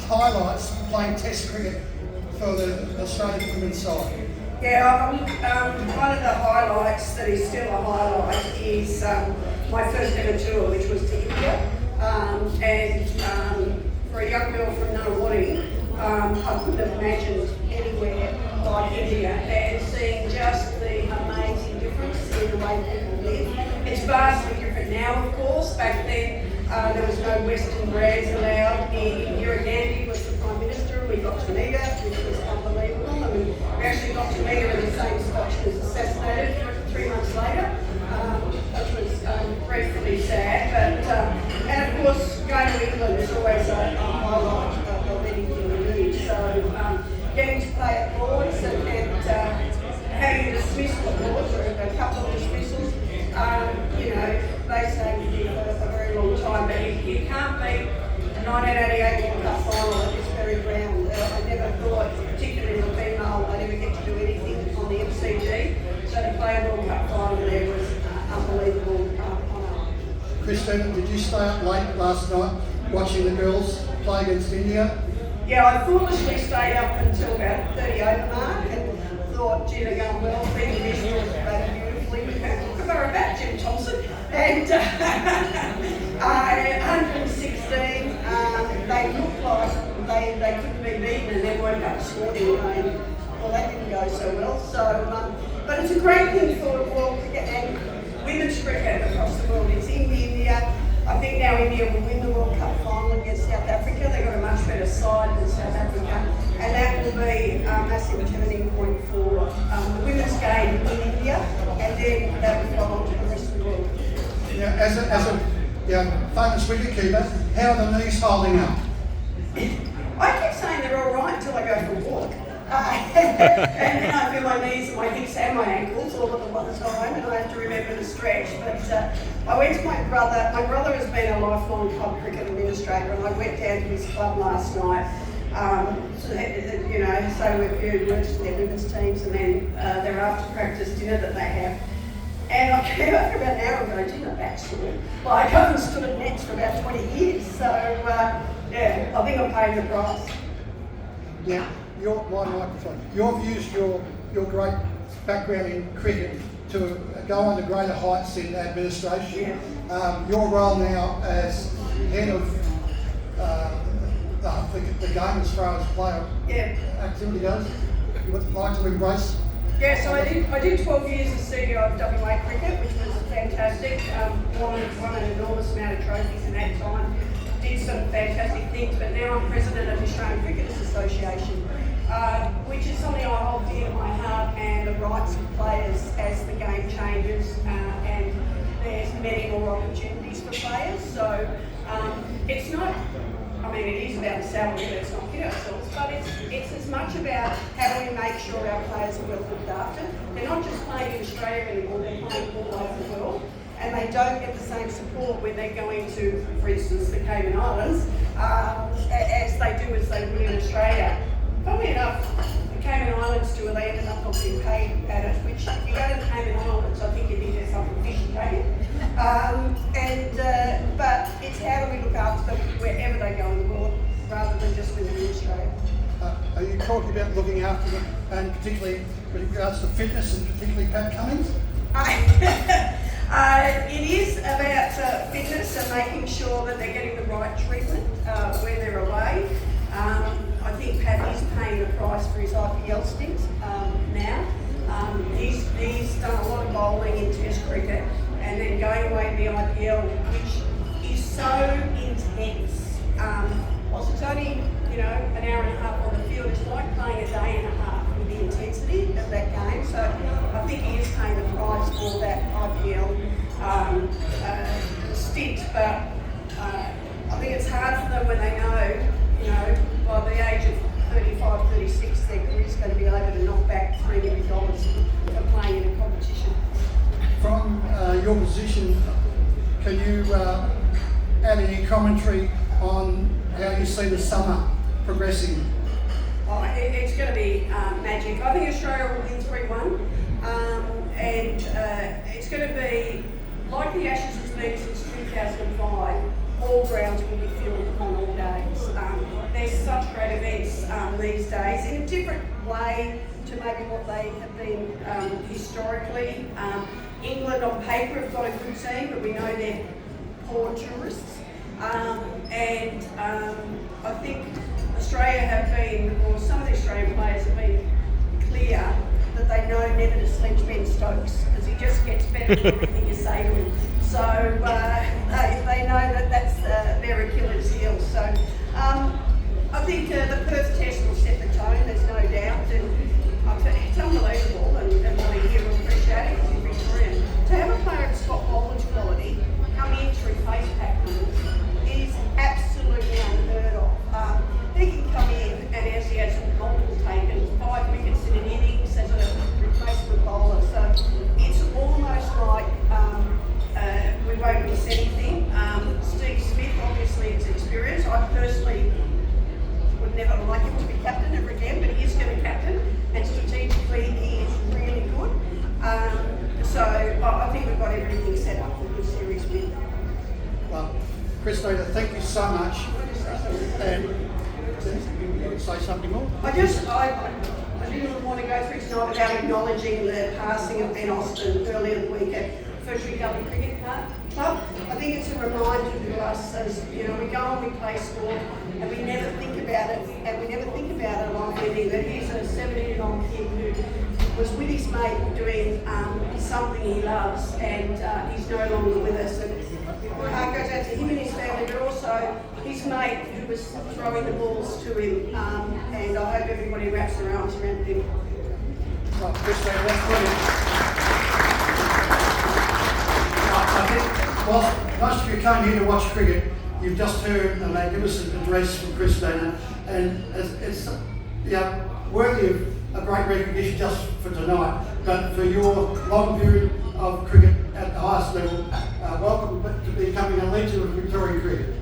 highlights playing Test cricket for the Australian women's side? Yeah, one of the highlights that is still a highlight is my first ever tour, which was to India. And for a young girl from Nunawading, I couldn't have imagined anywhere like India, and seeing just the amazing difference in the way people live. It's vastly different now, of course. Back then, there was no Western brands allowed. Indira Gandhi was the Prime Minister. We got to meet her, which was unbelievable. I mean, we actually got to meet her in the same spot she was assassinated 3 months later, which was dreadfully sad. But and of course, going to England is always a highlight of anything we do. So getting to play at Lords and having a dismissal at Lords, or a couple of dismissals, you know, they stay with you for a very long time. But you can't beat a 1988 World Cup final at this very ground. I never thought, particularly as a female, I never get to do anything on the MCG. So to play a World Cup final there was unbelievable honour. Christina, did you stay up late last night watching the girls play against India? Yeah, I foolishly stayed up until about 30 over mark and thought, gee, they're going well, being this was played beautifully with her kookaburra bat, Jim Thompson. And 116, they looked like they couldn't be beaten, and then woke up this morning and well, that didn't go so well. So, but it's a great thing for world cricket and women's cricket across the world. It's in India. I think now India will win the World Cup final against South Africa. They've got a much better side than South Africa, and that will be a massive turning point for the women's game in India, and then that will follow on to the rest of the world. Yeah, as a famous wicketkeeper, how are the knees holding up? I keep saying they're all right until I go for a walk. And then I feel my knees and my hips and my ankles all at the one time, and I have to remember to stretch. But I went to my brother. My brother has been a lifelong club cricket administrator, and I went down to his club last night. So if you worked in their women's teams, and then their after practice dinner that they have. And I came up for about an hour ago, did my back sore. Like, I haven't stood at nets for about 20 years. So, yeah, I think I'm paying the price. Yeah, my microphone. You've used your great background in cricket to go on to greater heights in administration. Yeah. Your role now as head of the game as far as player activity goes, you would like to embrace? Yeah, so I did 12 years as CEO of WA Cricket, which was fantastic. Won an enormous amount of trophies in that time. Did some fantastic things, but now I'm president of the Australian Cricketers Association, which is something I hold dear to my heart, and the rights of players as the game changes, and there's many more opportunities for players. So it's not, I mean, it is about salary, let's not kid ourselves, but it's as much about how do we make sure our players are well looked after. They're not just playing in Australia anymore, they're playing all over the world, and they don't get the same support when they're going to, for instance, the Cayman Islands, as they do as they would in Australia. Funnily enough, the Cayman Islands tour, they ended up not being paid at it, which if you go to the Cayman Islands, I think you think there's something fishy, don't you? But it's how do we look after them wherever they go in the world, rather than just when they're in Australia. Are you talking about looking after them, and particularly with regards to fitness, and particularly Pat Cummins? It is about fitness and making sure that they're getting the right treatment when they're away. I think Pat is paying the price for his IPL stint now. He's done a lot of bowling in Test cricket, and then going away to the IPL, which is so intense. Whilst it's only an hour and a half on the field, it's like playing a day and a half with the intensity of that game. So I think he is paying the price for that IPL stint. But I think it's hard for them when they know, by the age of 35, 36, their career's going to be able to knock back $3 million for playing in a competition. From your position, can you add any commentary on how you see the summer progressing? It's going to be magic. I think Australia will win 3-1, and it's going to be like the Ashes has been since 2005. All grounds will be filled on all days. There's such these days in a different way to maybe what they have been historically. England on paper have got a good team, but we know they're poor tourists. I think Australia have been, or some of the Australian players have been clear that they know never to sledge Ben Stokes because he just gets better than everything you say to him. So they know that that's their Achilles heel. So I think the Perth test will set the tone, there's no doubt. And it's unbelievable and really here we appreciate it because he's Victorian. To have a player that's got bowling quality come in through face pack is absolutely unheard of. He can come in and as he has multiple taken 5 wickets in an innings as a replacement bowler. So it's almost like we won't miss anything. Steve Smith obviously is experienced. I personally would never like him to be captain ever again, but he is going to be captain and strategically he is really good. So I think we've got everything set up for a good series win. Well, Christina, thank you so much. And you say something more? I didn't want to go through tonight without acknowledging the passing of Ben Austin earlier in the week at Fletcher Government Cricket Club. I think it's a reminder to us as, we go and we play sport and we never think about it, along with that he's a 17-year-old kid who was with his mate doing something he loves and he's no longer with us. And my heart goes out to him and his family, but also his mate who was throwing the balls to him, and I hope everybody wraps their arms around him. Well, Christina, that's brilliant. I think whilst most of you came here to watch cricket, you've just heard a magnificent address from Christina, and it's worthy of a great recognition just for tonight, but for your long period of cricket at the highest level. Welcome to becoming a legend of Victorian cricket.